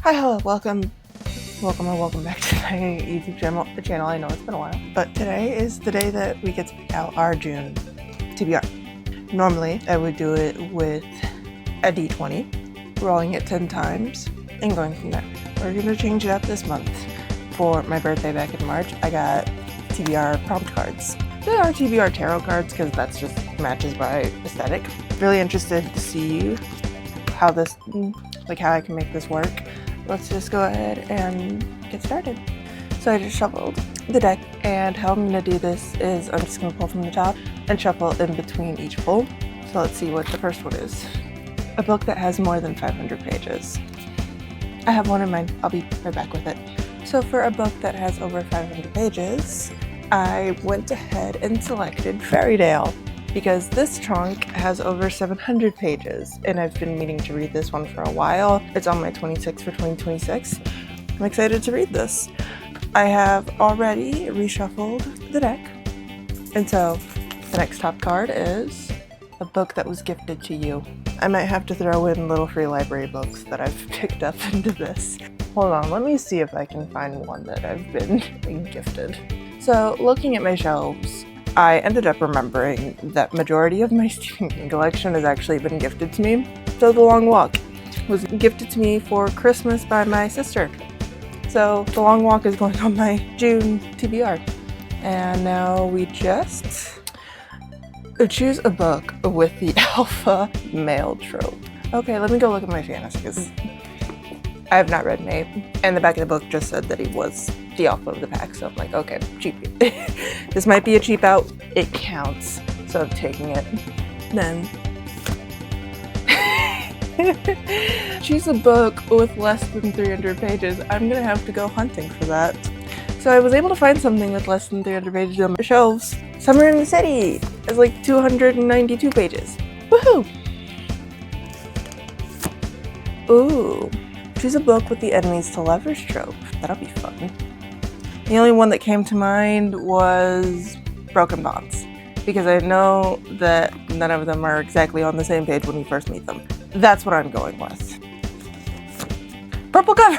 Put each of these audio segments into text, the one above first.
Hi, hello, welcome back to my YouTube channel. I know it's been a while, but today is the day that we get to pick out our June TBR. Normally, I would do it with a D20, rolling it 10 times, and going from there. We're gonna change it up this month. For my birthday back in March, I got TBR prompt cards. They are TBR tarot cards because that's just matches my aesthetic. Really interested to see how I can make this work. Let's just go ahead and get started. So I just shuffled the deck, and how I'm going to do this is I'm just going to pull from the top and shuffle in between each pull. So let's see what the first one is. A book that has more than 500 pages. I have one in mind. I'll be right back with it. So for a book that has over 500 pages, I went ahead and selected Fairy Tale, because this trunk has over 700 pages, and I've been meaning to read this one for a while. It's on my 26 for 2026. I'm excited to read this. I have already reshuffled the deck, and so the next top card is a book that was gifted to you. I might have to throw in little free library books that I've picked up into this. Hold on, let me see if I can find one that I've been gifted. So looking at my shelves, I ended up remembering that majority of my Stephen King collection has actually been gifted to me. So The Long Walk was gifted to me for Christmas by my sister. So The Long Walk is going on my June TBR. And now we just choose a book with the alpha male trope. Okay, let me go look at my fantasies. I have not read Nate, and the back of the book just said that he was the alpha of the pack, so I'm like, okay, cheap. This might be a cheap out. It counts, so I'm taking it. Then choose a book with less than 300 pages. I'm gonna have to go hunting for that. So I was able to find something with less than 300 pages on my shelves. Summer in the City is like 292 pages. Woohoo! Ooh. Choose a book with the enemies to lovers trope. That'll be fun. The only one that came to mind was Broken Bonds, because I know that none of them are exactly on the same page when you first meet them. That's what I'm going with. Purple cover!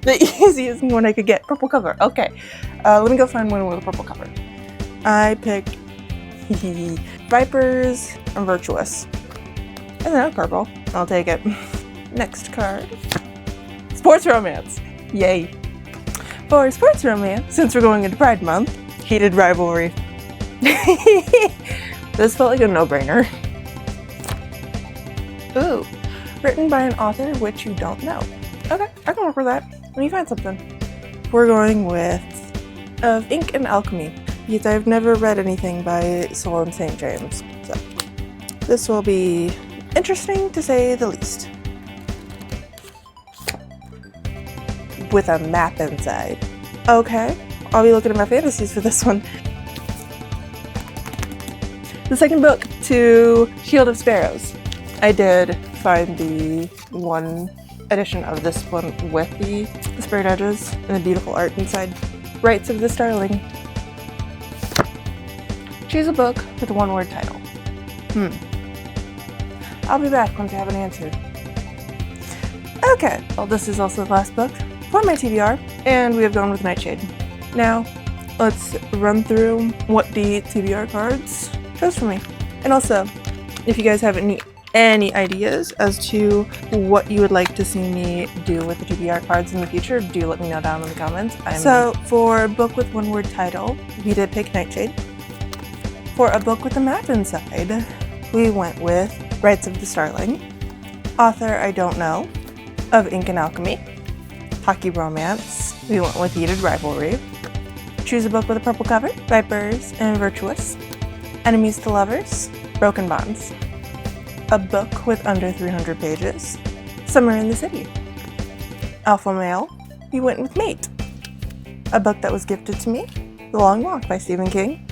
The easiest one I could get. Purple cover. Okay. Let me go find one with a purple cover. I picked Vipers and Virtuous. Isn't that purple? I'll take it. Next card. Sports romance. Yay. For sports romance, since we're going into Pride Month, Heated Rivalry. This felt like a no-brainer. Ooh. Written by an author which you don't know. Okay, I can work with that. Let me find something. We're going with Of Ink and Alchemy, because I've never read anything by Solon St. James. So this will be interesting to say the least. With a map inside. Okay, I'll be looking at my fantasies for this one. The second book to Shield of Sparrows. I did find the one edition of this one with the sprayed edges and the beautiful art inside. Rights of the Starling. Choose a book with a one-word title. I'll be back once I have an answer. Okay, well, this is also the last book for my TBR, and we have gone with Nightshade. Now, let's run through what the TBR cards chose for me. And also, if you guys have any ideas as to what you would like to see me do with the TBR cards in the future, do let me know down in the comments. So, for a book with one-word title, we did pick Nightshade. For a book with a map inside, we went with Rights of the Starling. Author, I don't know. Of Ink and Alchemy. Hockey romance, we went with Heated Rivalry. Choose a book with a purple cover, Vipers and Virtuous. Enemies to lovers, Broken Bonds. A book with under 300 pages, Summer in the City. Alpha male, we went with Mate. A book that was gifted to me, The Long Walk by Stephen King.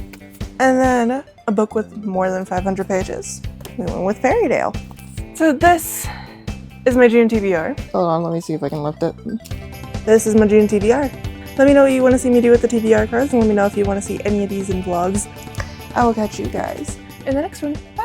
And then a book with more than 500 pages, we went with Fairy Tale. So this is my June TBR. Hold on, let me see if I can lift it. This is my June TBR. Let me know what you want to see me do with the TBR cards, and let me know if you want to see any of these in vlogs. I will catch you guys in the next one. Bye!